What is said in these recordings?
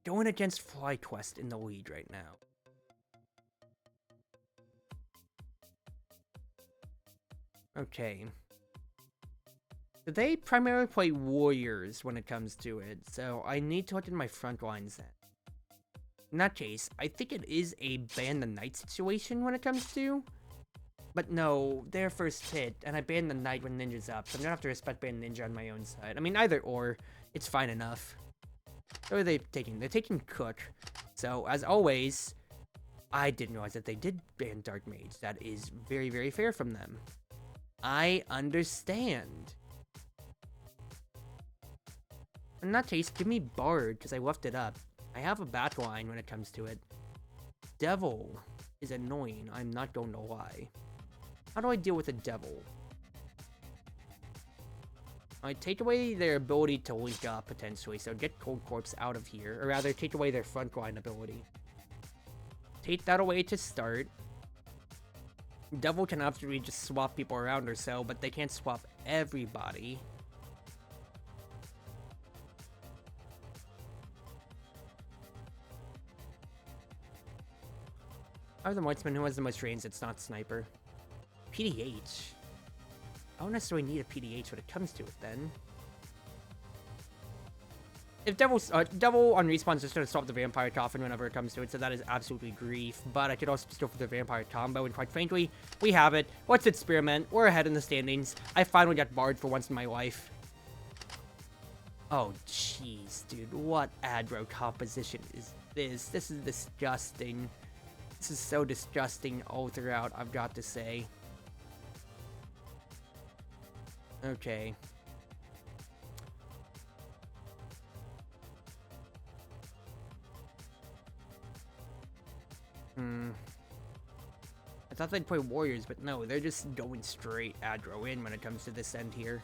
going against FlyQuest in the lead right now. Okay. So they primarily play warriors when it comes to it, so I need to look at my front lines then. In that case, I think it is a ban the knight situation when it comes to. But no, they're first hit, and I ban the knight when ninja's up, so I'm gonna have to respect ban ninja on my own side. I mean, either or, it's fine enough. So what are they taking? They're taking Cook. So, as always, I didn't realize that they did ban Dark Mage. That is very, very fair from them. I understand. In that case, give me Bard, because I left it up. I have a backline when it comes to it. Devil is annoying, I'm not going to lie. How do I deal with a devil? I take away their ability to link up, potentially, so get Cold Corpse out of here. Or rather, take away their frontline ability. Take that away to start. Devil can absolutely just swap people around or so, but they can't swap everybody. I have the marksman who has the most range, it's not sniper. PDH. I don't necessarily need a PDH when it comes to it then. If Devil on respawn is just going to stop the Vampire Coffin whenever it comes to it, so that is absolutely grief. But I could also just go for the Vampire Combo, and quite frankly, we have it. Let's experiment. We're ahead in the standings. I finally got Bard for once in my life. Oh, jeez, dude. What aggro composition is this? This is disgusting. This is so disgusting all throughout, I've got to say. Okay. I thought they'd play warriors, but no, they're just going straight aggro in when it comes to this end here.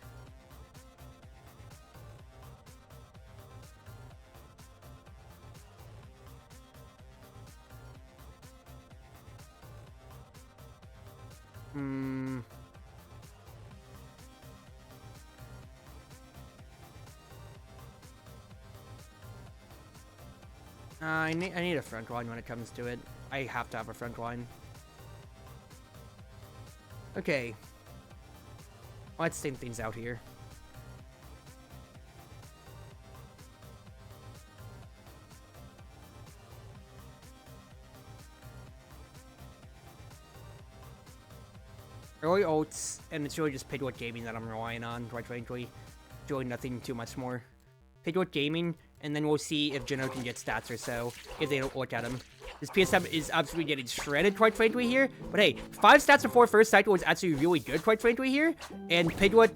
I need a front line when it comes to it. I have to have a front line. Okay. Let's think things out here. Early ults, and it's really just Piglet Gaming that I'm relying on, quite frankly. Really nothing too much more. Piglet Gaming, and then we'll see if Jino can get stats or so, if they don't look at him. This PSM is absolutely getting shredded, quite frankly, here. But hey, 5 stats before first cycle was actually really good, quite frankly, here. And Piglet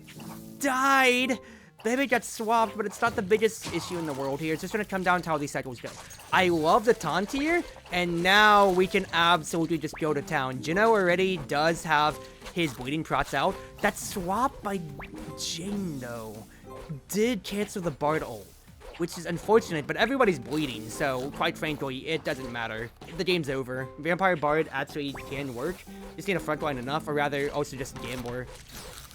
died. Maybe got swapped, but it's not the biggest issue in the world here. It's just going to come down to how these cycles go. I love the taunt here, and now we can absolutely just go to town. Jino already does have his bleeding prots out. That swap by Jane, though, did cancel the Bard ult, which is unfortunate, but everybody's bleeding, so quite frankly, it doesn't matter. The game's over. Vampire Bard actually can work. Just need a frontline enough, or rather, also just Gambler.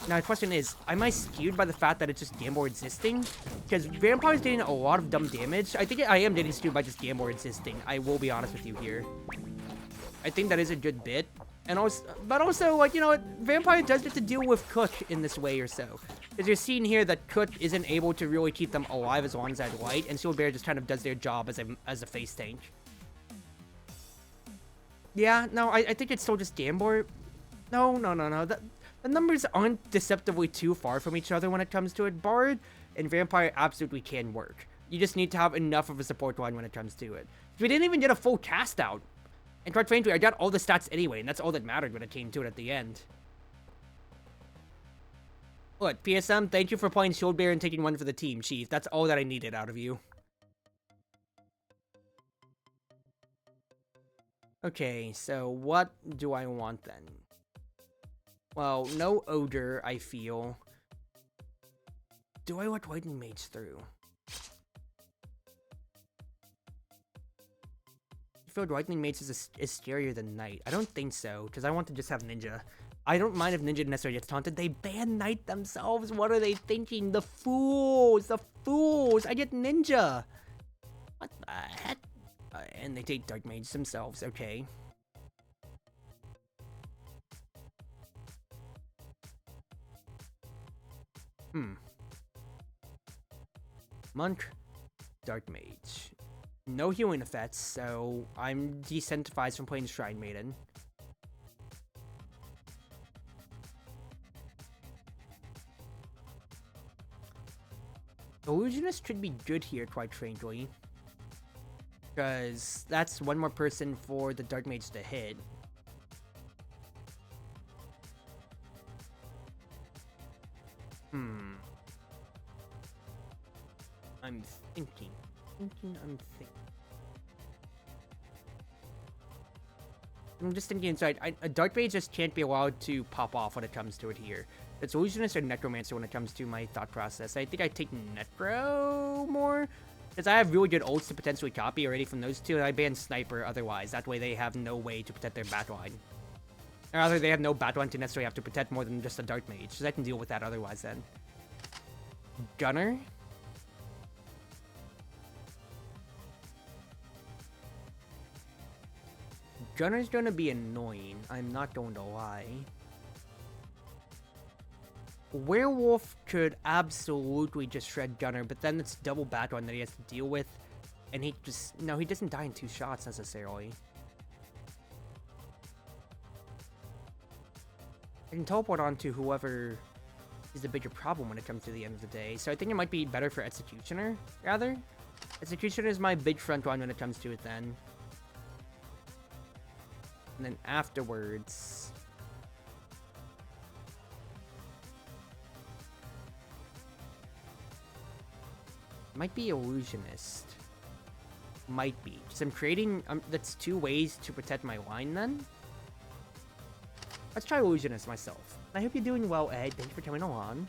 Now, the question is, am I skewed by the fact that it's just Gambler existing? Because Vampire's getting a lot of dumb damage. I think I am getting skewed by just Gambler existing. I will be honest with you here. I think that is a good bit. And also, but also, like, you know what? Vampire does get to deal with Cook in this way or so. Because you're seeing here that Cook isn't able to really keep them alive as long as I'd like, and Shield Bear just kind of does their job as a face tank. Yeah, no, I think it's still just Gambler. No. The numbers aren't deceptively too far from each other when it comes to it. Bard and Vampire absolutely can work. You just need to have enough of a support line when it comes to it. We didn't even get a full cast out. And quite frankly, I got all the stats anyway, and that's all that mattered when it came to it at the end. Look, PSM, thank you for playing Shield Bear and taking one for the team, Chief. That's all that I needed out of you. Okay, so what do I want then? Well, no Ogre, I feel. Do I want Lightning Mage through? I feel like Lightning Mage is scarier than Knight. I don't think so, because I want to just have Ninja. I don't mind if Ninja necessarily gets taunted. They ban Knight themselves. What are they thinking? The fools! The fools! I get Ninja! What? heck? And they take Dark Mage themselves, okay. Monk, Dark Mage. No healing effects, so I'm decentralized from playing Shrine Maiden. Illusionist should be good here, quite frankly. Because that's one more person for the Dark Mage to hit. I'm thinking. I'm just thinking inside. A Dark Mage just can't be allowed to pop off when it comes to it here. It's Illusionist or Necromancer when it comes to my thought process. I think I take Necro more. Because I have really good ults to potentially copy already from those two, and I ban Sniper otherwise. That way they have no way to protect their backline. Or rather, they have no backline to necessarily have to protect more than just a Dark Mage. So I can deal with that otherwise then. Gunner? Gunner's gonna be annoying. I'm not going to lie. Werewolf could absolutely just shred Gunner, but then it's double backline that he has to deal with. And he just... No, he doesn't die in 2 shots necessarily. I can teleport on to whoever is the bigger problem when it comes to the end of the day. So I think it might be better for Executioner, rather. Executioner is my big front line when it comes to it then. And then afterwards... Might be Illusionist. Might be. So I'm creating... that's 2 ways to protect my line then. Let's try Illusionist myself. I hope you're doing well, Ed. Thank you for coming along.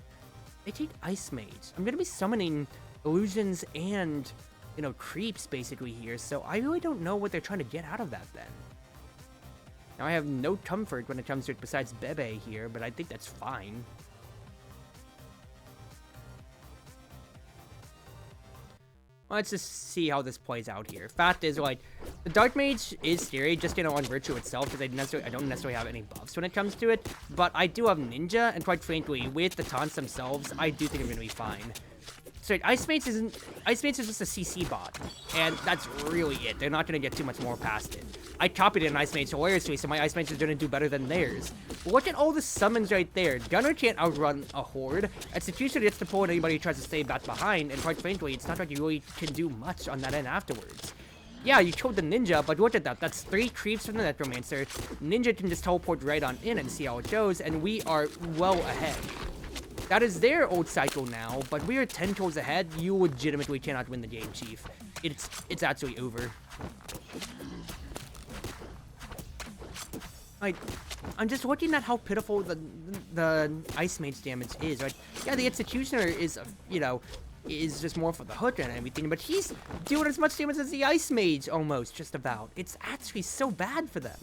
They take Ice Mage. I'm going to be summoning illusions and, you know, creeps basically here. So I really don't know what they're trying to get out of that then. Now I have no comfort when it comes to it besides Bebe here, but I think that's fine. Let's just see how this plays out here. Fact is, like, the Dark Mage is scary, just, you know, on virtue itself, because I don't necessarily have any buffs when it comes to it. But I do have Ninja, and quite frankly, with the taunts themselves, I do think I'm going to be fine. So Ice Mage is just a CC bot, and that's really it. They're not going to get too much more past it. I copied an Ice Mage hilariously, so my Ice Mage is going to do better than theirs. Look at all the summons right there. Gunner can't outrun a Horde. Executioner gets to pull anybody who tries to stay back behind, and quite frankly, it's not like you really can do much on that end afterwards. Yeah, you killed the Ninja, but look at that. That's 3 creeps from the Necromancer. Ninja can just teleport right on in and see how it goes, and we are well ahead. That is their old cycle now, but we are 10 kills ahead. You legitimately cannot win the game, Chief. It's actually over. Like, I'm just looking at how pitiful the Ice Mage damage is. Right? Yeah, the Executioner is, you know, is just more for the hook and everything, but he's doing as much damage as the Ice Mage, almost, just about. It's actually so bad for them.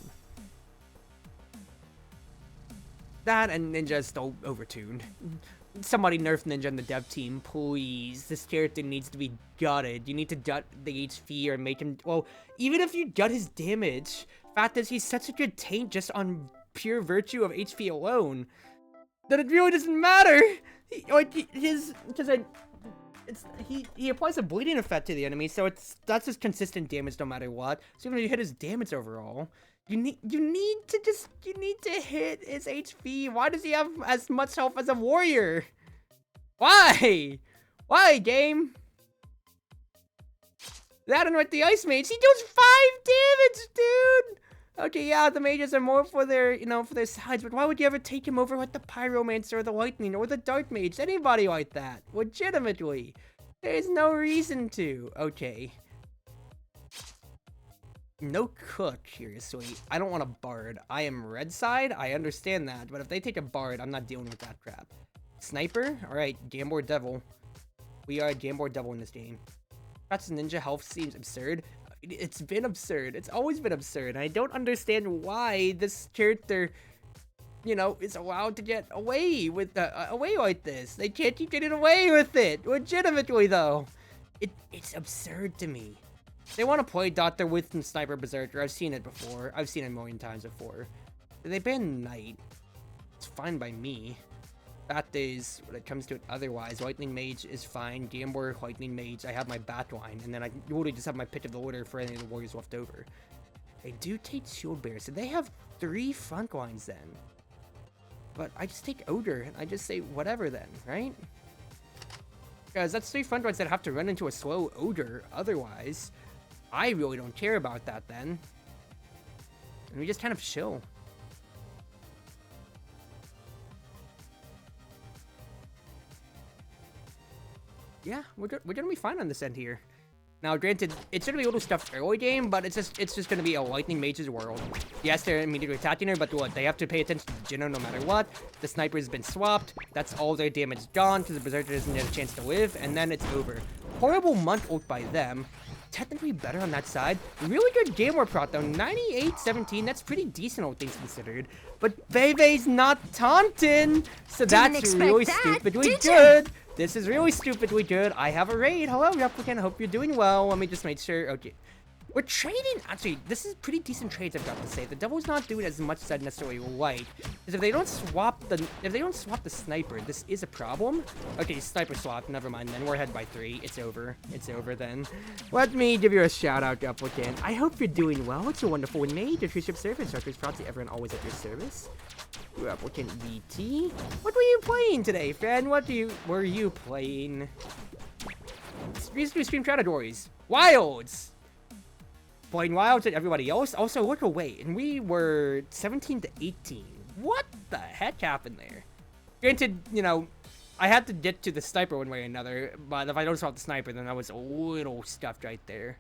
That and Ninja is still overtuned. Somebody nerf Ninja in the dev team, please. This character needs to be gutted. You need to gut the HP or make him... Well, even if you gut his damage, fact is he's such a good tank just on pure virtue of HP alone that it really doesn't matter. He applies a bleeding effect to the enemy, so that's just consistent damage no matter what. So even if you hit his damage overall, you need to hit his HP. Why does he have as much health as a warrior? Why? Why, game? That and with the Ice Mage, he does 5 damage, dude. Okay, yeah, the mages are more for their, you know, for their sides, but why would you ever take him over with the Pyromancer or the Lightning or the Dark Mage? Anybody like that? Legitimately. There's no reason to. Okay. No Cook, seriously. I don't want a Bard. I am red side, I understand that, but if they take a Bard, I'm not dealing with that crap. Sniper? Alright, Jamboard Devil. We are a Jamboard Devil in this game. That's Ninja health seems absurd. It's been absurd. It's always been absurd. And I don't understand why this character, you know, is allowed to get away with away like this. They can't keep getting away with it. Legitimately, though. It's absurd to me. They want to play Doctor with some Sniper Berserker. I've seen it before. I've seen it a million times before. They ban Knight. It's fine by me. Bat days, when it comes to it otherwise, Lightning Mage is fine. Gambler, Lightning Mage, I have my bat line, and then I literally just have my pick of the order for any of the warriors left over. They do take Shield Bearer, so they have 3 front lines then. But I just take Ogre, and I just say whatever then, right? Because that's 3 front lines that have to run into a slow Ogre, otherwise, I really don't care about that then. And we just kind of chill. Yeah, we're gonna be fine on this end here. Now, granted, it's gonna be a little stuffed early game, but it's just gonna be a Lightning Mage's world. Yes, they're immediately attacking her, but what? They have to pay attention to Jinno no matter what. The sniper's been swapped. That's all their damage gone because the Berserker doesn't get a chance to live, and then it's over. Horrible month ult by them. Technically better on that side. Really good game war prot though. 98-17. That's pretty decent, all things considered. But Bebe's not taunting, so that's really stupidly good. This is really stupidly good. I have a raid. Hello, Replicant. Hope you're doing well. Let me just make sure. Okay. We're trading. Actually, this is pretty decent trades, I've got to say. The Devil's not doing as much as I'd necessarily like. Because if they don't swap the sniper, this is a problem. Okay, sniper swap. Never mind then. We're ahead by 3. It's over. It's over then. Let me give you a shout out, Replicant. I hope you're doing well. It's a wonderful Wind Mage, your Cruz Ship service. Chartreuse Proxy, everyone always at your service. Replicant VT. What were you playing today, friend? What were you playing? Recently stream categories. Wilds! Playing Wilds and everybody else. Also, look away. And we were 17-18. What the heck happened there? Granted, you know, I had to get to the sniper one way or another. But if I don't swap the sniper, then I was a little stuffed right there.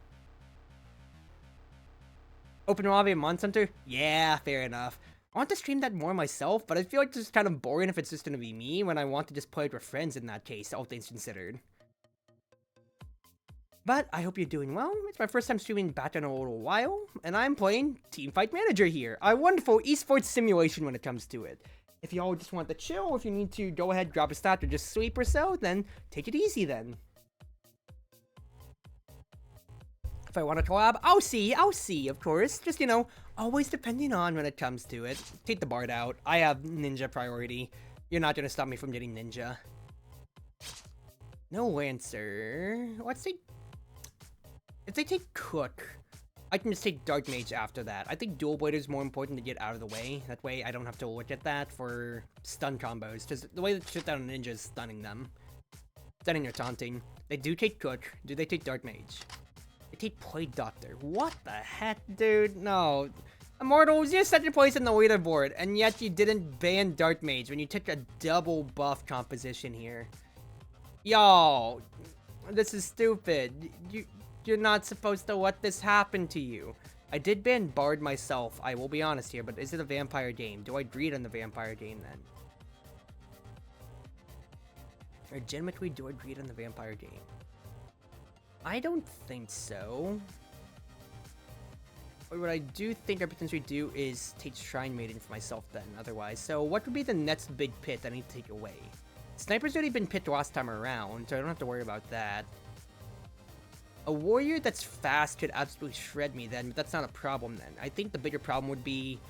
Open lobby and Monster Hunter? Yeah, fair enough. I want to stream that more myself, but I feel like this is kind of boring if it's just going to be me when I want to just play it with friends in that case, all things considered. But I hope you're doing well. It's my first time streaming back in a little while, and I'm playing Teamfight Manager here, a wonderful esports simulation when it comes to it. If y'all just want to chill, if you need to go ahead, drop a stat, or just sleep or so, then take it easy then. If I want to collab, I'll see, of course. Just, you know, always depending on when it comes to it. Take the Bard out. I have Ninja priority. You're not going to stop me from getting Ninja. No Lancer. Let's take... If they take Cook, I can just take Dark Mage after that. I think Dual Blade is more important to get out of the way. That way I don't have to look at that for stun combos. Because the way that shit down Ninja is stunning them. Stunning or taunting. They do take Cook. Do they take Dark Mage? They take Plague Doctor. What the heck, dude? No. Immortals, you're second place in the leaderboard, and yet you didn't ban Dark Mage when you took a double buff composition here. Yo, this is stupid. You're not supposed to let this happen to you. I did ban Bard myself, I will be honest here, but is it a vampire game? Do I greed on the vampire game then? Legitimately, do I greed on the vampire game? I don't think so. But what I do think I potentially do is take Shrine Maiden for myself then, otherwise. So what would be the next big pit I need to take away? Sniper's already been picked last time around, so I don't have to worry about that. A warrior that's fast could absolutely shred me then, but that's not a problem then. I think the bigger problem would be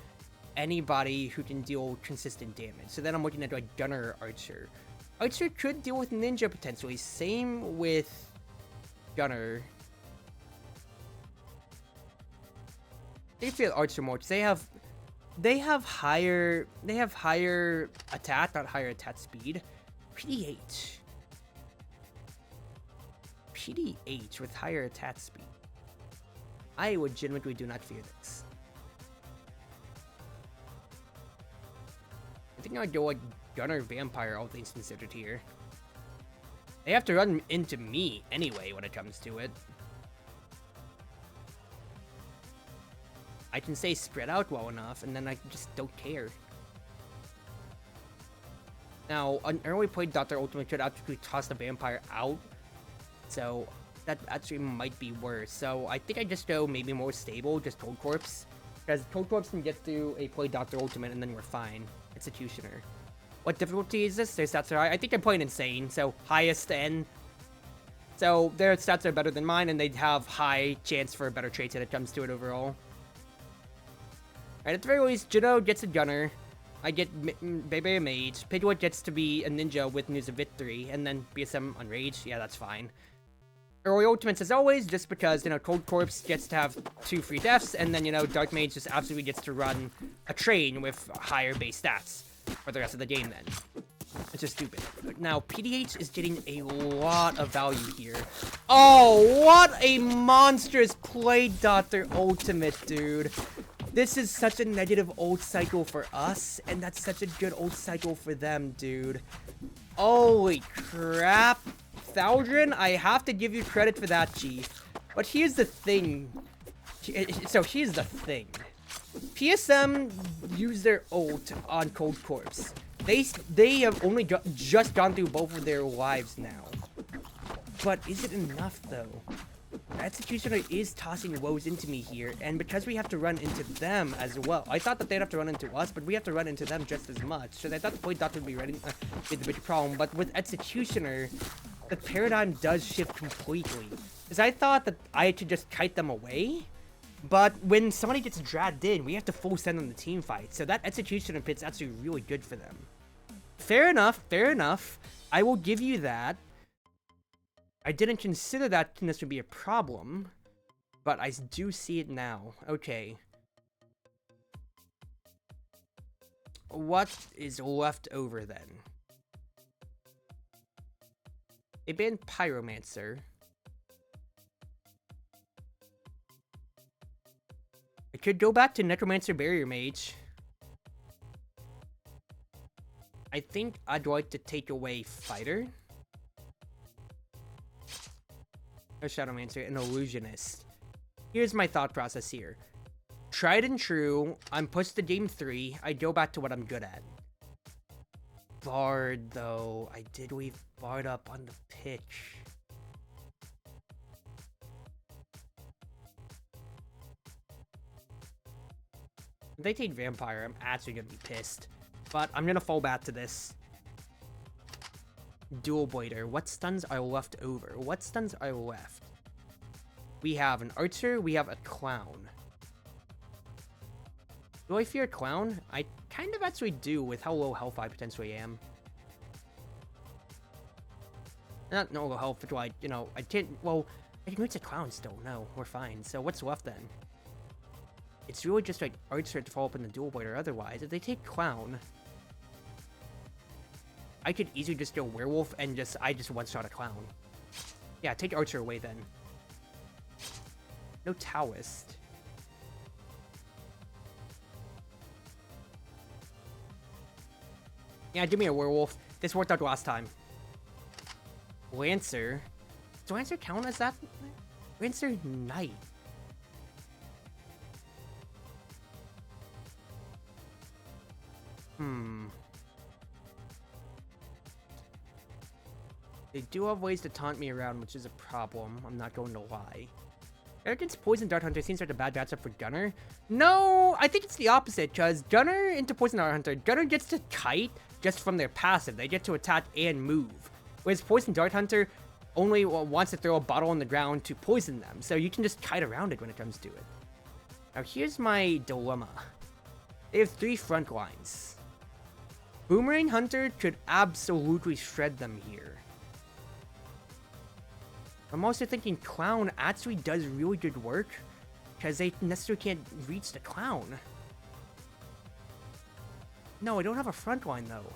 anybody who can deal consistent damage. So then I'm looking at like Gunner or Archer. Archer could deal with Ninja potentially. Same with Gunner. They feel Archer more because they have higher attack, not higher attack speed. PDH with higher attack speed. I legitimately do not fear this. I think I'd go like Gunner Vampire, all things considered here. They have to run into me anyway when it comes to it. I can say spread out well enough, and then I just don't care. Now, an early played Doctor Ultimate could actually toss the Vampire out, so that actually might be worse. So I think I just go maybe more stable, just Cold Corpse, because Cold Corpse can get through a play Doctor Ultimate, and then we're fine. Executioner. What difficulty is this? There's that's right. I think I'm playing Insane, so highest N. So their stats are better than mine, and they have high chance for a better trait when it comes to it overall. Alright, at the very least, Juno gets a gunner. I get Baby a Maid. Pidgeot gets to be a ninja with news of Victory, and then BSM on Rage. Yeah, that's fine. Early ultimates as always, just because, you know, Cold Corpse gets to have 2 free deaths, and then, you know, Dark Mage just absolutely gets to run a train with higher base stats for the rest of the game then. It's just stupid. Now, PDH is getting a lot of value here. Oh, what a monstrous play, Dr. Ultimate, dude. This is such a negative ult cycle for us, and that's such a good ult cycle for them, dude. Holy crap. Thaldrin, I have to give you credit for that, Chief. But here's the thing. So here's the thing. PSM used their ult on Cold Corpse. They have only just gone through both of their lives now. But is it enough, though? Executioner is tossing woes into me here, and because we have to run into them as well. I thought that they'd have to run into us, but we have to run into them just as much. So I thought the point doctor would be ready with the big problem, but with Executioner, the paradigm does shift completely. Because I thought that I had to just kite them away, but when somebody gets dragged in, we have to full send them the team fight. So that Executioner pit's actually really good for them. Fair enough, fair enough. I will give you that. I didn't consider that this would be a problem, but I do see it now. Okay. What is left over then? They banned Pyromancer. I could go back to Necromancer Barrier Mage. I think I'd like to take away Fighter. A Shadowmancer, an Illusionist. Here's my thought process here. Tried and true, I'm pushed to game 3, I go back to what I'm good at. Bard, though. I did leave Bard up on the pitch. If they take Vampire, I'm actually gonna be pissed. But I'm gonna fall back to this. Dual Blader. What stuns are left over? What stuns are left? We have an Archer, we have a Clown. Do I fear Clown? I kind of actually do with how low health I potentially am. Not no low health, but like, you know, I can't, well, I can reach a Clown still. No, we're fine. So what's left then? It's really just like Archer to follow up in the Dual Blader otherwise. If they take Clown, I could easily just go Werewolf and I just one-shot a Clown. Yeah, take Archer away then. No Taoist. Yeah, give me a Werewolf. This worked out last time. Lancer. Does Lancer count as that? Lancer Knight. They do have ways to taunt me around, which is a problem. I'm not going to lie. Arrogance Poison Dart Hunter seems like a bad matchup for Gunner. No, I think it's the opposite, because Gunner into Poison Dart Hunter, Gunner gets to kite just from their passive. They get to attack and move. Whereas Poison Dart Hunter only wants to throw a bottle on the ground to poison them. So you can just kite around it when it comes to it. Now here's my dilemma. They have 3 front lines. Boomerang Hunter could absolutely shred them here. I'm also thinking Clown actually does really good work, because they necessarily can't reach the Clown. No, I don't have a front line though.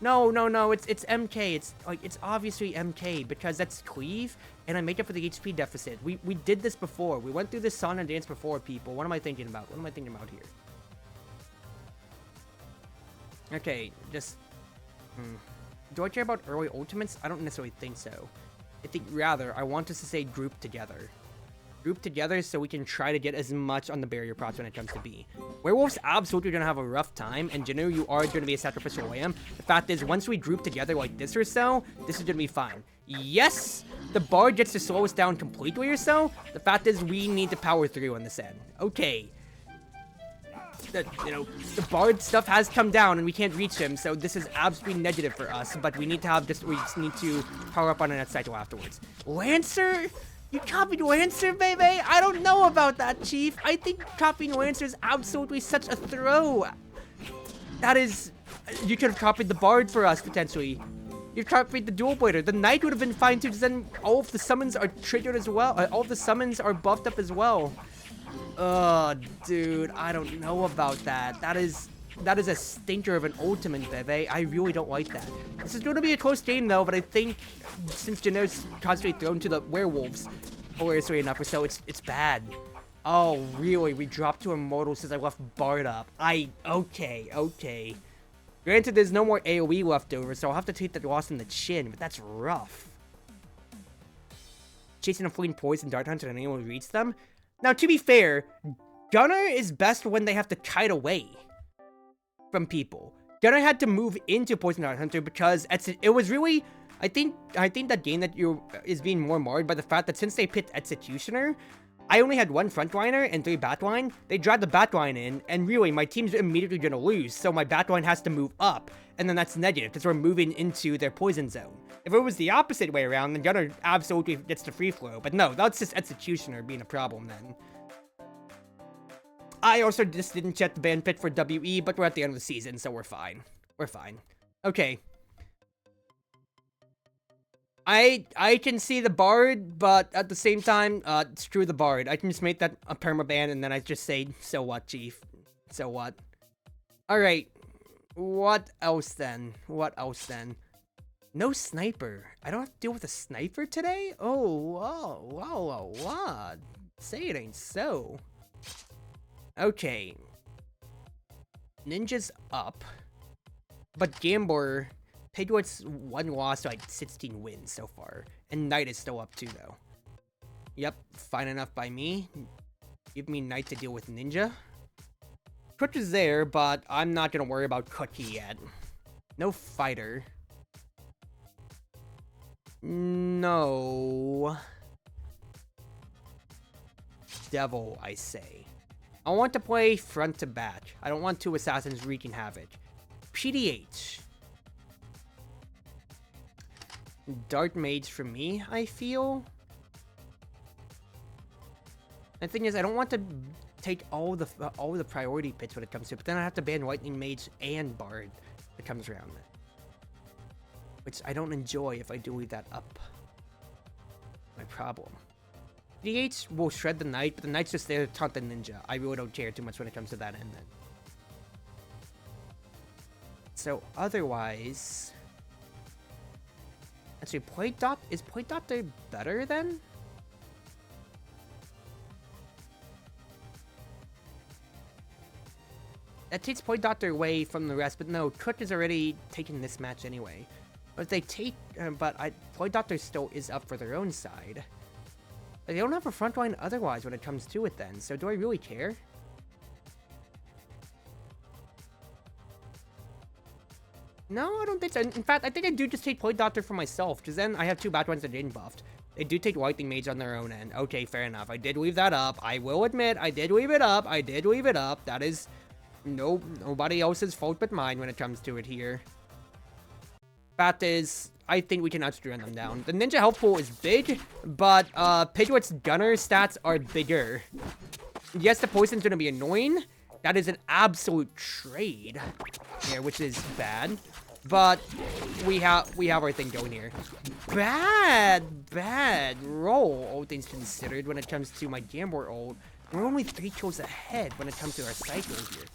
No, it's MK. It's obviously MK, because that's Cleave, and I make up for the HP deficit. We did this before. We went through this song and dance before, people. What am I thinking about? What am I thinking about here? Okay, just... Do I care about early ultimates? I don't necessarily think so. I think rather, I want us to say group together. Group together so we can try to get as much on the barrier procs when it comes to B. Werewolf's absolutely gonna have a rough time, and Janu, you are gonna be a sacrificial lamb. The fact is, once we group together like this or so, this is gonna be fine. Yes, the Bard gets to slow us down completely or so. The fact is, we need to power through on this end. Okay. that, you know, the Bard stuff has come down and we can't reach him, so this is absolutely negative for us, but we need to have we just need to power up on a net cycle afterwards. Lancer? You copied Lancer, baby? I don't know about that, Chief. I think copying Lancer is absolutely such a throw. That is... You could have copied the Bard for us, potentially. You copied the Dual Blader. The Knight would have been fine, too, because then all of the summons are triggered as well. All of the summons are buffed up as well. Dude, I don't know about that. That is a stinker of an ultimate, baby. I really don't like that. This is going to be a close game, though, but I think since Jano's constantly thrown to the werewolves, hilariously enough or so, it's bad. Oh, really? We dropped to Immortal since I left Bard up. Okay. Granted, there's no more AoE left over, so I'll have to take that loss in the chin, but that's rough. Chasing a fleeing poison dart hunter and anyone who reads them? Now, to be fair, Gunner is best when they have to kite away from people. Gunner had to move into Poison Dart Hunter because it was really... I think that game that is being more marred by the fact that since they picked Executioner, I only had one frontliner and 3 backline. They dragged the backline in, and really, my team's immediately gonna lose, so my backline has to move up, and then that's negative, because we're moving into their poison zone. If it was the opposite way around, then Gunner absolutely gets the free flow, but no, that's just Executioner being a problem then. I also just didn't check the ban pick for WE, but we're at the end of the season, so we're fine. We're fine. Okay. I can see the Bard, but at the same time, screw the Bard. I can just make that a permaban, and then I just say, so what, Chief? So what? Alright. What else then? No sniper. I don't have to deal with a sniper today? Oh, what? Say it ain't so. Okay. Ninja's up. But Gambler... Piglet's 1 loss to like 16 wins so far. And Knight is still up too, though. Yep, fine enough by me. Give me Knight to deal with Ninja. Cook is there, but I'm not gonna worry about Cookie yet. No fighter. No. Devil, I say. I want to play front to back. I don't want 2 assassins wreaking havoc. PDH. Dark Mage for me, I feel. The thing is, I don't want to take all the priority picks when it comes to it, but then I have to ban Lightning Mage and Bard that comes around. Which I don't enjoy if I do leave that up. My problem. PDH will shred the Knight, but the Knight's just there to taunt the Ninja. I really don't care too much when it comes to that end then. So otherwise... Actually, is Point Doctor better then? That takes Point Doctor away from the rest, but no, Cook is already taking this match anyway. But if they take, Point Doctor still is up for their own side. But they don't have a front line otherwise when it comes to it then, so do I really care? No, I don't think so. In fact, I think I do just take Point Doctor for myself, because then I have 2 backlines that didn't buffed. They do take Lightning Mage on their own end. Okay, fair enough. I did leave that up. I will admit, I did leave it up. That is nobody else's fault but mine when it comes to it here. Fact is, I think we can outrun them down. The Ninja health pool is big, but Piglet's Gunner stats are bigger. Yes, the poison's going to be annoying. That is an absolute trade here, which is bad. But we have our thing going here. Bad roll, all things considered, when it comes to my Gambler ult. We're only 3 kills ahead when it comes to our cycle here.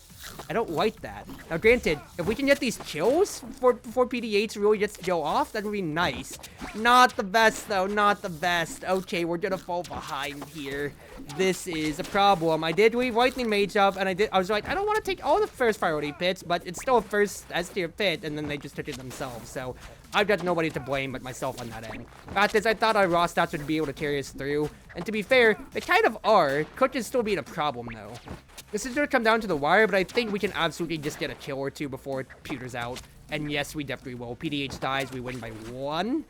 I don't like that. Now, granted, if we can get these kills before PDH really gets to go off, that would be nice. Not the best, though. Not the best. Okay, we're gonna fall behind here. This is a problem. I did leave Lightning Mage up, and I was like, I don't want to take all the first priority pits, but it's still a first S-tier pit, and then they just took it themselves, so I've got nobody to blame but myself on that end. Fact is, I thought our raw stats would be able to carry us through, and to be fair, they kind of are. Cook is still being a problem, though. This is going to come down to the wire, but I think we can absolutely just get a kill or 2 before it peters out. And yes, we definitely will. PDH dies, we win by 1.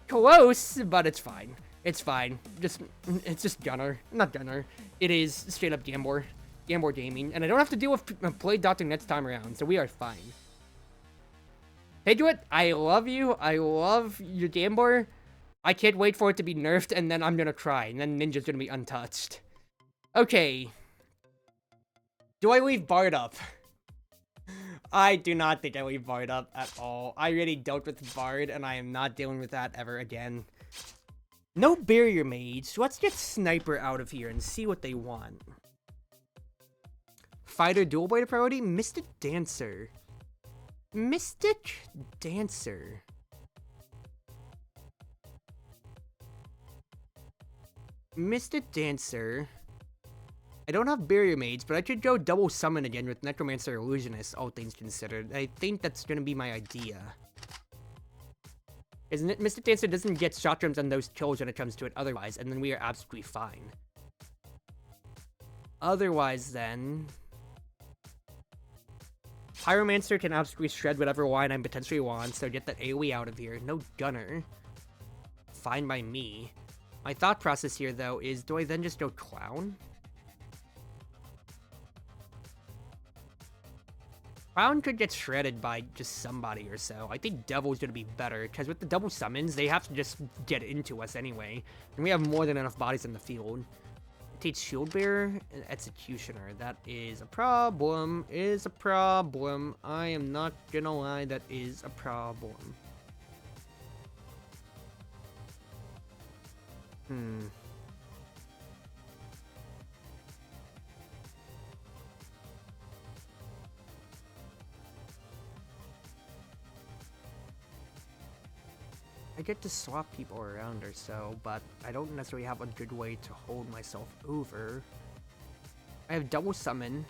Close, but it's fine. It's fine. It's just Gunner. Not Gunner. It is straight up Gambler. Gambor Gaming, and I don't have to deal with play doctor next time around, so we are fine. Hey, Druid, I love you. I love your Gambor. I can't wait for it to be nerfed, and then I'm gonna cry, and then Ninja's gonna be untouched. Okay. Do I leave Bard up? I do not think I leave Bard up at all. I really dealt with Bard, and I am not dealing with that ever again. No Barrier Mage, so let's get Sniper out of here and see what they want. Fighter dual blade priority? Mystic Dancer. Mystic Dancer. Mystic Dancer. I don't have Barrier Mage, but I could go double summon again with Necromancer Illusionist, all things considered. I think that's gonna be my idea. Isn't it? Mystic Dancer doesn't get shot drums on those kills when it comes to it otherwise, and then we are absolutely fine. Otherwise, then... Pyromancer can absolutely shred whatever line I potentially want, so get that AoE out of here. No Gunner. Fine by me. My thought process here, though, is do I then just go Clown? Clown could get shredded by just somebody or so. I think Devil's gonna be better, because with the double summons, they have to just get into us anyway. And we have more than enough bodies in the field. It takes Shield Bearer and Executioner. That is a problem. Is a problem. I am not gonna lie, that is a problem. I get to swap people around or so, but I don't necessarily have a good way to hold myself over. I have double summon,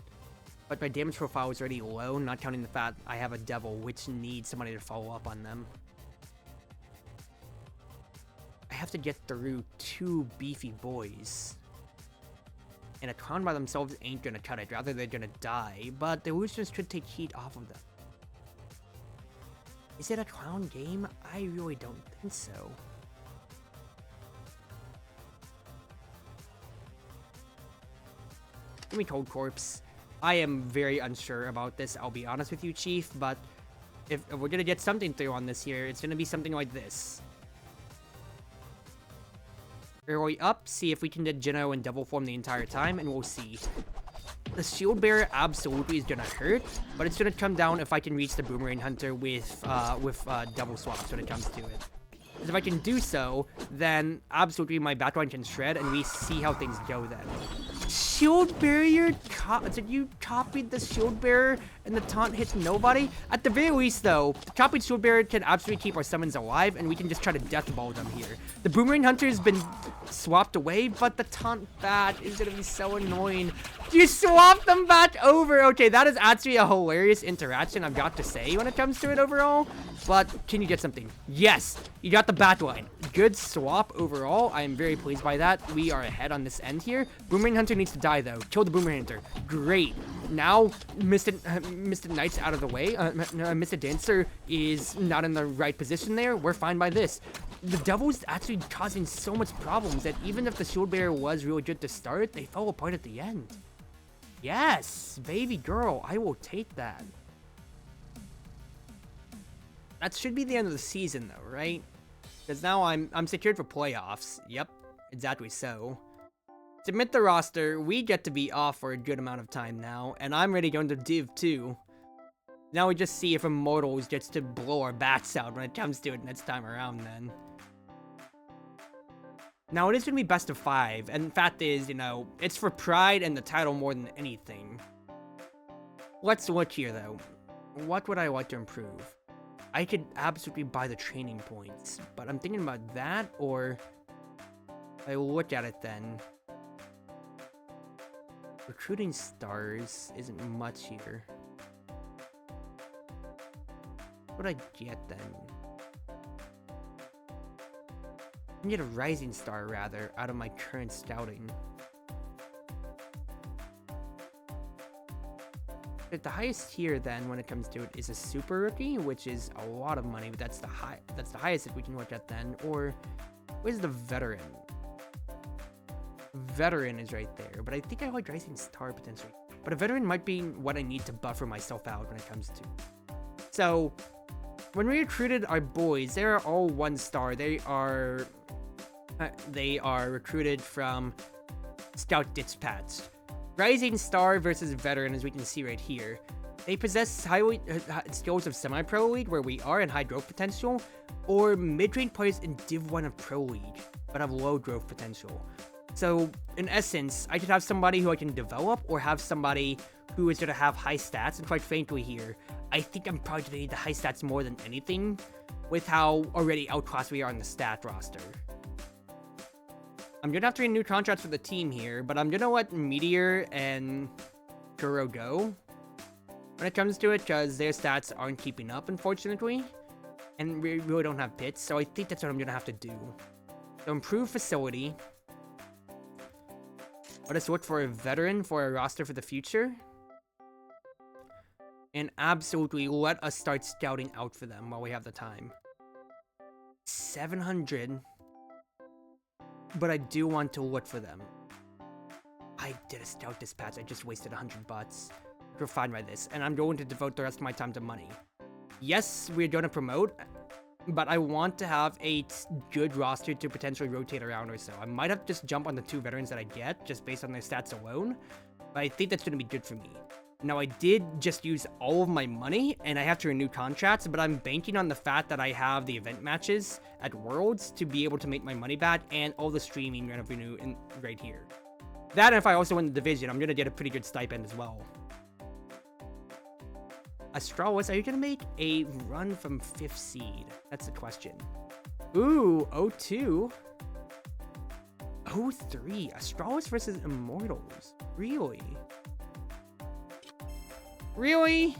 but my damage profile is already low, not counting the fact I have a devil, which needs somebody to follow up on them. I have to get through two beefy boys. And a clown by themselves ain't gonna cut it, rather they're gonna die, but the illusions could take heat off of them. Is it a clown game? I really don't think so. Give me Cold Corpse. I am very unsure about this, I'll be honest with you, Chief, but if we're gonna get something through on this here, it's gonna be something like this. Early up, see if we can get Geno in double form the entire time, and we'll see. The Shield Bearer absolutely is gonna hurt, but it's gonna come down if I can reach the Boomerang Hunter with double swaps when it comes to it. Because if I can do so, then absolutely my backline can shred, and we see how things go then. Shield Barrier? Did you copy the Shield Bearer and the taunt hits nobody? At the very least, though, the copied Shield Bearer can absolutely keep our summons alive, and we can just try to death ball them here. The Boomerang Hunter has been swapped away, but the taunt bat is gonna be so annoying. You swapped them back over! Okay, that is actually a hilarious interaction, I've got to say, when it comes to it overall. But can you get something? Yes! You got the backline. Good swap overall. I am very pleased by that. We are ahead on this end here. Boomerang Hunter needs to die, though. Kill the Boomerang Hunter. Great. Now, Mr. Knight's out of the way. Mr. Dancer is not in the right position there. We're fine by this. The Devil's actually causing so much problems that even if the Shield Bearer was really good to start, they fell apart at the end. Yes! Baby girl, I will take that. That should be the end of the season, though, right? Because now I'm secured for playoffs. Yep, exactly so. Submit the roster. We get to be off for a good amount of time now, and I'm ready to go into Div 2. Now we just see if Immortals gets to blow our backs out when it comes to it next time around then. Now it is going to be best of 5, and the fact is, you know, it's for pride and the title more than anything. Let's look here, though. What would I like to improve? I could absolutely buy the training points, but I'm thinking about that, or I look at it then. Recruiting stars isn't much here. What would I get then? I can get a rising star, rather, out of my current scouting. But the highest tier then, when it comes to it, is a super rookie, which is a lot of money. But that's the highest that we can look at then. Or where's the veteran? Veteran is right there, but I think I like rising star potentially but a veteran might be what I need to buffer myself out when it comes to. So, when we recruited our boys, they're all 1-star. They are recruited from Scout Dispatch. Rising Star versus Veteran, as we can see right here. They possess high skills of Semi-Pro League, where we are, and high growth potential, or mid-range players in Div 1 of Pro League, but have low growth potential. So, in essence, I could have somebody who I can develop, or have somebody who is going to have high stats, and quite frankly here, I think I'm probably going to need the high stats more than anything, with how already outclassed we are on the stat roster. I'm going to have to renew contracts for the team here, but I'm going to let Meteor and Kuro go when it comes to it, because their stats aren't keeping up, unfortunately, and we really don't have pits, so I think that's what I'm going to have to do. So, improve facility. Let us look for a veteran for a roster for the future. And absolutely let us start scouting out for them while we have the time. 700. But I do want to look for them. I did a scout dispatch. I just wasted 100 bucks. We're fine by this. And I'm going to devote the rest of my time to money. Yes, we're going to promote, but I want to have a good roster to potentially rotate around or so. I might have to just jump on the 2 veterans that I get, just based on their stats alone, but I think that's going to be good for me. Now, I did just use all of my money, and I have to renew contracts, but I'm banking on the fact that I have the event matches at Worlds to be able to make my money back, and all the streaming revenue right here. That, and if I also win the division, I'm going to get a pretty good stipend as well. Astralis, are you going to make a run from 5th seed? That's the question. Ooh, 0-2. 0-3. Astralis versus Immortals. Really? Really?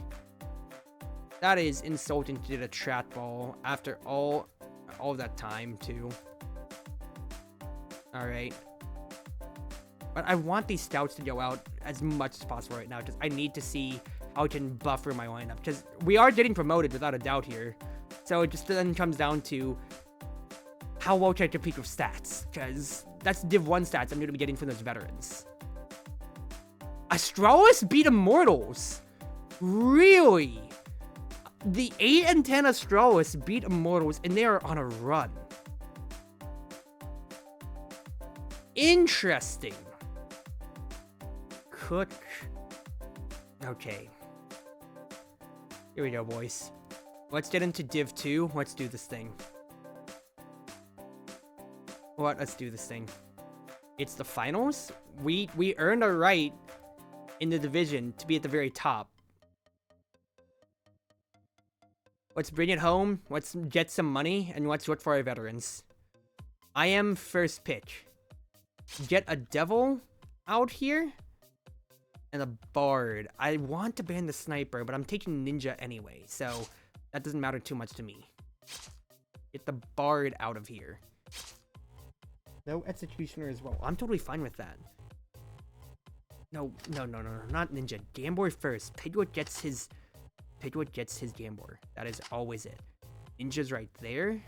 That is insulting to get a chat ball after all that time, too. Alright. But I want these scouts to go out as much as possible right now, because I need to see how I can buffer my lineup, because we are getting promoted without a doubt here. So it just then comes down to how well can I compete with stats, because that's Div 1 stats I'm going to be getting from those veterans. Astralis beat Immortals! Really? The 8 and 10 Astralis beat Immortals, and they are on a run. Interesting. Cook. Okay. Here we go, boys. Let's get into Div 2. Let's do this thing. Let's do this thing. It's the finals. We earned our right in the division to be at the very top. Let's bring it home. Let's get some money, and let's look for our veterans. I am first pick. Get a devil out here. And a bard. I want to ban the sniper, but I'm taking ninja anyway, so that doesn't matter too much to me. Get the bard out of here. No executioner as well. I'm totally fine with that. No, not ninja. Gambor first. Piglet gets his Gambor. That is always it. Ninja's right there.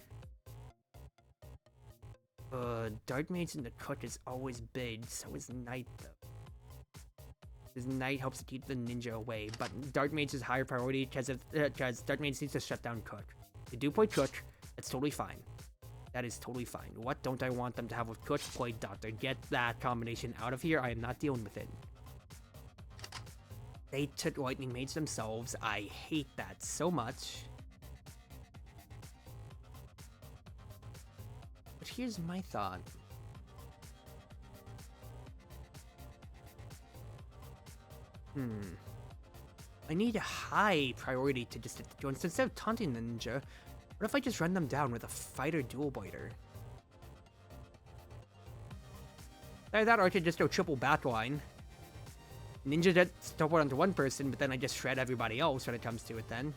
Dark Maid's in the cook is always big. So is Knight, though. His Knight helps to keep the ninja away, but Dark Mage is higher priority because Dark Mage needs to shut down Cook. They do play Cook. That's totally fine. That is totally fine. What don't I want them to have with Cook? Play Doctor. Get that combination out of here. I am not dealing with it. They took Lightning Mage themselves. I hate that so much. But here's my thought. I need a high priority to just hit the joints. Instead of taunting the ninja, what if I just run them down with a fighter dual biter? Either that, or I could just go triple backline. Ninja just teleport onto one person, but then I just shred everybody else when it comes to it then.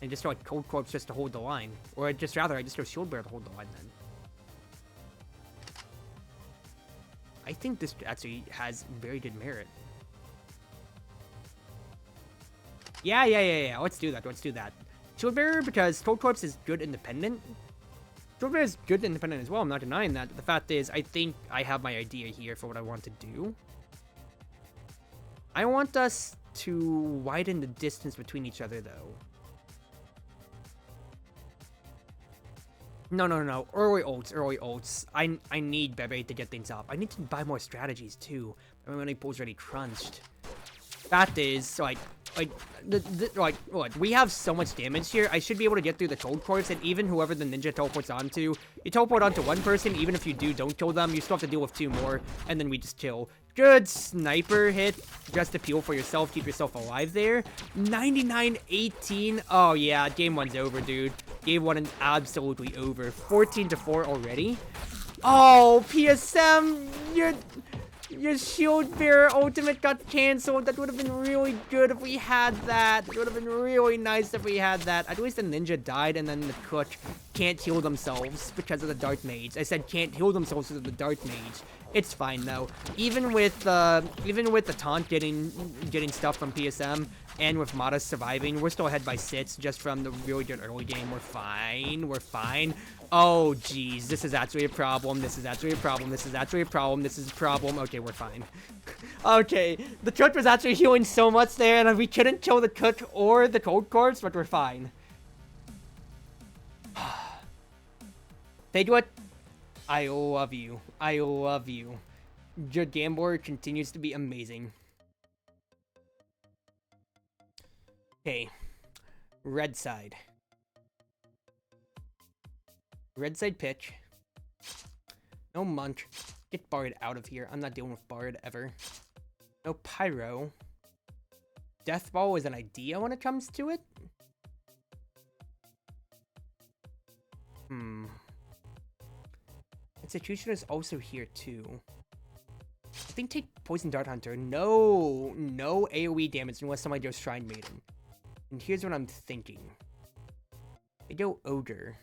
And just go like Cold Corpse just to hold the line. Or I just go Shield Bearer to hold the line then. I think this actually has very good merit. Yeah. Let's do that. Shield Bearer, because Cold Corpse is good independent. Shield Bearer is good independent as well, I'm not denying that. But the fact is, I think I have my idea here for what I want to do. I want us to widen the distance between each other, though. No. Early ults. I need Bebe to get things up. I need to buy more strategies, too. My money pool's already crunched. Fact is, like, look, we have so much damage here. I should be able to get through the cold course, and even whoever the ninja teleports onto, you teleport onto one person, even if you don't kill them, you still have to deal with 2 more, and then we just chill. Good sniper hit, just to peel for yourself, keep yourself alive there. 99-18, oh yeah, game 1's over, dude. Game 1 is absolutely over. 14-4 already. Oh, PSM, your shield bearer ultimate got cancelled. That would have been really good if we had that. It would have been really nice if we had that. At least the ninja died, and then the cook can't heal themselves because of the Dark Mage. I said can't heal themselves because of the Dark Mage. It's fine though. Even with the taunt getting stuff from PSM and with Mata surviving, we're still ahead by 6 just from the really good early game. We're fine. We're fine. Oh jeez, this is actually a problem. This is actually a problem. This is actually a problem. This is a problem. Okay, we're fine. Okay, the cook was actually healing so much there, and we couldn't kill the cook or the cold corpse, but we're fine. Fedwit, I love you. I love you. Your gambler continues to be amazing. Okay. Red side. Red side pitch. No Munch. Get Bard out of here. I'm not dealing with Bard ever. No Pyro. Death Ball is an idea when it comes to it. Institution is also here too. I think take Poison Dart Hunter. No AoE damage unless somebody goes Shrine Maiden. And here's what I'm thinking. I go Ogre.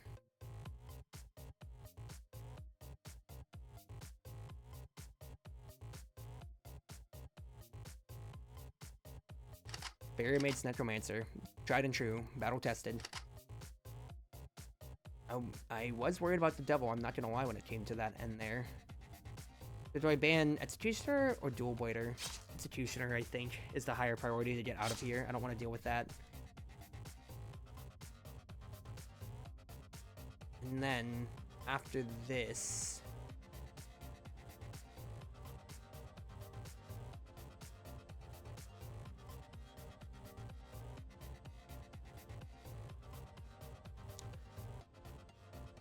Barrier Maid's Necromancer. Tried and true. Battle tested. I was worried about the devil, I'm not gonna lie, when it came to that end there. Do I ban Executioner or Dual Blader? Executioner, I think, is the higher priority to get out of here. I don't want to deal with that. And then, after this...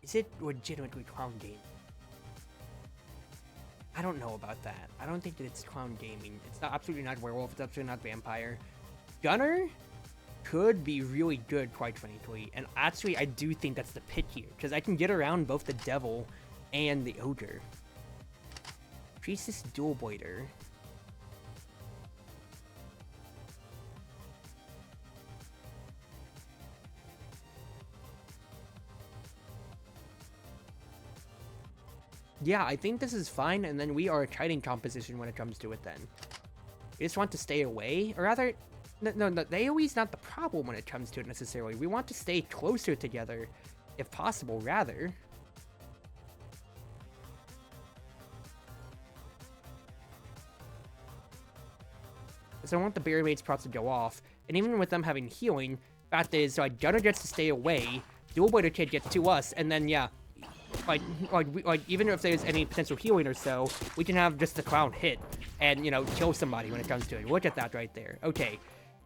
Is it legitimately clown gaming? I don't know about that. I don't think that it's clown gaming. It's not, absolutely not werewolf. It's absolutely not vampire. Gunner could be really good, quite frankly. And actually, I do think that's the pick here. Because I can get around both the devil and the ogre. Priestess Dual Blader. Yeah, I think this is fine, and then we are a kiting composition when it comes to it then. We just want to stay away, or rather, no, the AoE is not the problem when it comes to it necessarily. We want to stay closer together, if possible, rather. Because I want the Barrier Maid's procs to go off, and even with them having healing, fact is, so Gunner gets to stay away, Dual Blader Kid gets to us, and then, yeah, like even if there's any potential healing or so, we can have just the clown hit and, you know, kill somebody when it comes to it. Look at that right there. Okay.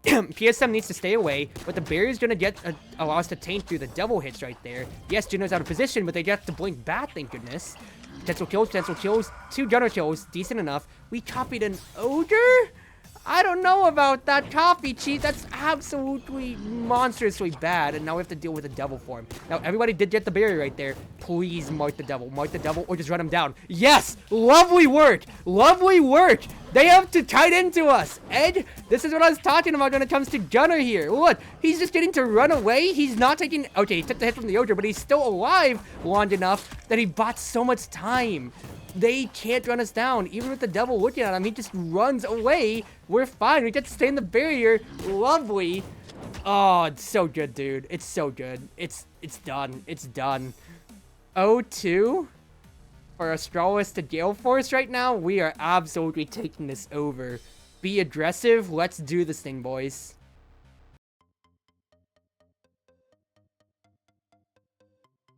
PSM needs to stay away, but the barrier's gonna allow us to taint through the devil hits right there. Yes, Juno's out of position, but they get to blink back, thank goodness. Potential kills, 2 Gunner kills, decent enough. We copied an ogre? I don't know about that copy cheat. That's absolutely monstrously bad. And now we have to deal with the devil form. Now, everybody did get the barrier right there. Please mark the devil, or just run him down. Yes! Lovely work! Lovely work! They have to tight into us. Ed, this is what I was talking about when it comes to Gunner here. Look, he's just getting to run away. He's not taking... Okay, he took the hit from the ogre, but he's still alive long enough that he bought so much time. They can't run us down. Even with the devil looking at him, he just runs away. We're fine. We get to stay in the barrier. Lovely. Oh, it's so good, dude. It's so good. It's done. It's done. 0-2 for Astralis to GaleForce right now. We are absolutely taking this over. Be aggressive. Let's do this thing, boys.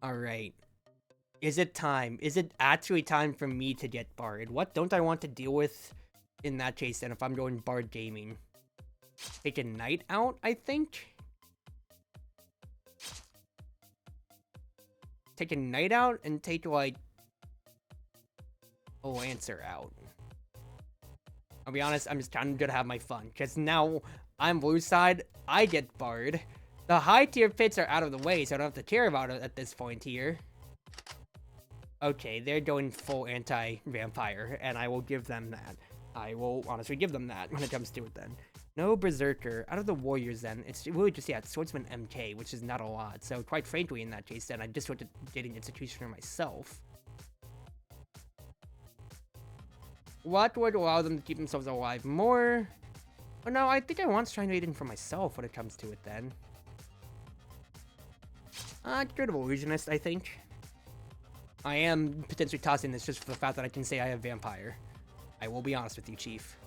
Alright. Is it time? Is it actually time for me to get Bard? What don't I want to deal with in that case then if I'm going Bard gaming? Take a Knight out, I think? Take a Knight out and take, like, a Lancer out. I'll be honest, I'm just kind of gonna have my fun. Because now I'm blue side, I get Bard. The high tier pits are out of the way, so I don't have to care about it at this point here. Okay, they're going full anti-vampire, and I will give them that. I will honestly give them that when it comes to it then. No Berserker. Out of the Warriors then, it's really just, yeah, it's Swordsman MK, which is not a lot. So quite frankly, in that case then, I just want to get an institution for myself. What would allow them to keep themselves alive more? Oh no, I think I want Shrine Maiden for myself when it comes to it then. Good Illusionist, I think. I am potentially tossing this just for the fact that I can say I have Vampire. I will be honest with you, Chief.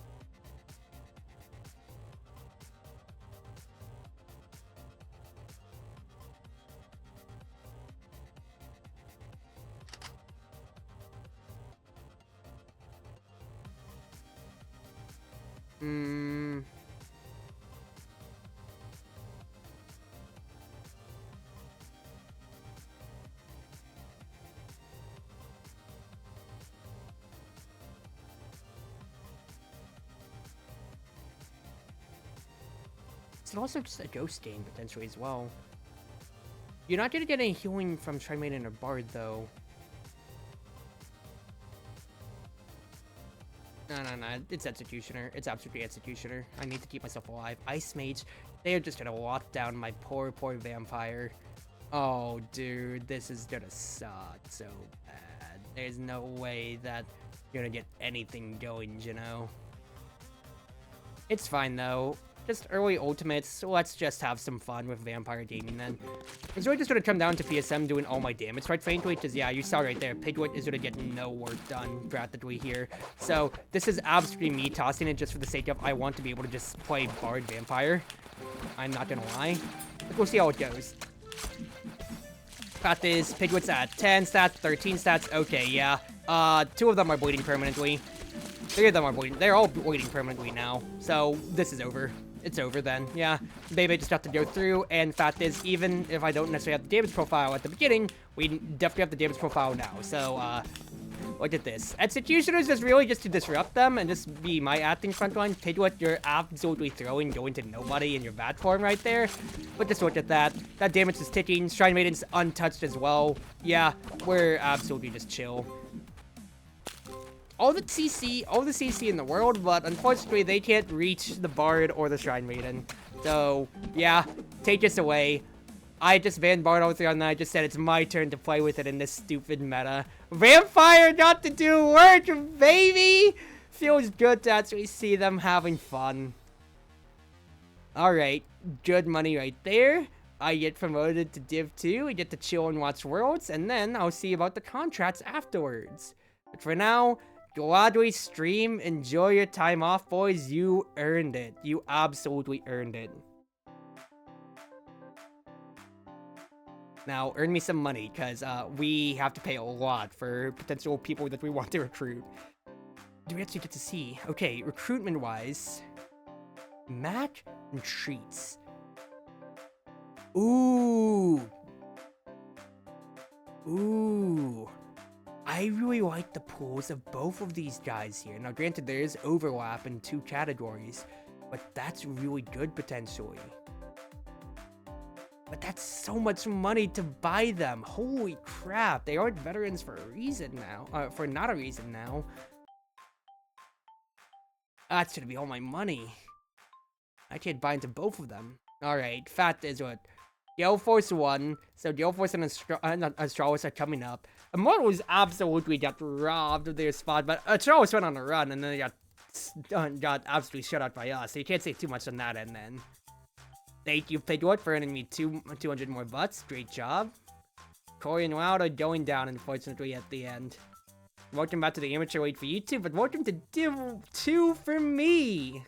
It's also just a ghost game, potentially, as well. You're not going to get any healing from Shrine Maiden or Bard, though. No, it's Executioner. It's absolutely Executioner. I need to keep myself alive. Ice Mage, they are just going to lock down my poor Vampire. Oh, dude, this is going to suck so bad. There's no way that you're going to get anything going, you know? It's fine, though. Just early ultimates, so let's just have some fun with Vampire gaming then. It's really just gonna come down to PSM doing all my damage, quite frankly, because yeah, you saw right there, Piglet is gonna get no work done practically here. So this is absolutely me tossing it just for the sake of I want to be able to just play Bard Vampire. I'm not gonna lie. But we'll see how it goes. Fact is, Piglet's at 10 stats, 13 stats, okay, yeah. 2 of them are bleeding permanently. 3 of them are bleeding. They're all bleeding permanently now. So this is over. It's over then, yeah. Baby just have to go through, and fact is, even if I don't necessarily have the damage profile at the beginning, we definitely have the damage profile now. So, look at this. Executioner is just really just to disrupt them and just be my acting frontline. Piglet, you're absolutely going to nobody in your Vat form right there. But just look at that. That damage is ticking. Shrine Maiden's untouched as well. Yeah, we're absolutely just chill. All the CC in the world, but unfortunately they can't reach the Bard or the Shrine Maiden. So, yeah, take this away. I just banned Bard all 3 on that. I just said it's my turn to play with it in this stupid meta. Vampire got to do work, baby! Feels good to actually see them having fun. Alright, good money right there. I get promoted to Div 2, I get to chill and watch Worlds, and then I'll see about the contracts afterwards. But for now, gladly stream, enjoy your time off, boys. You earned it. You absolutely earned it. Now, earn me some money, because we have to pay a lot for potential people that we want to recruit. Do we actually get to see? Okay, recruitment-wise, Mac and treats. Ooh. I really like the pools of both of these guys here. Now, granted, there is overlap in 2 categories, but that's really good potentially. But that's so much money to buy them. Holy crap. They aren't veterans for a reason now. For not a reason now. That's gonna be all my money. I can't buy into both of them. Alright, fact is what? GaleForce won, so GaleForce and Chartreuse are coming up. Immortals absolutely got robbed of their spot, but Chartreuse went on a run, and then they got absolutely shut out by us, so you can't say too much on that end then. Thank you, Piglet, for earning me 200 more butts. Great job. Corey and Loud are going down, unfortunately, at the end. Welcome back to the Amateur League for YouTube, but welcome to Div 2 for me!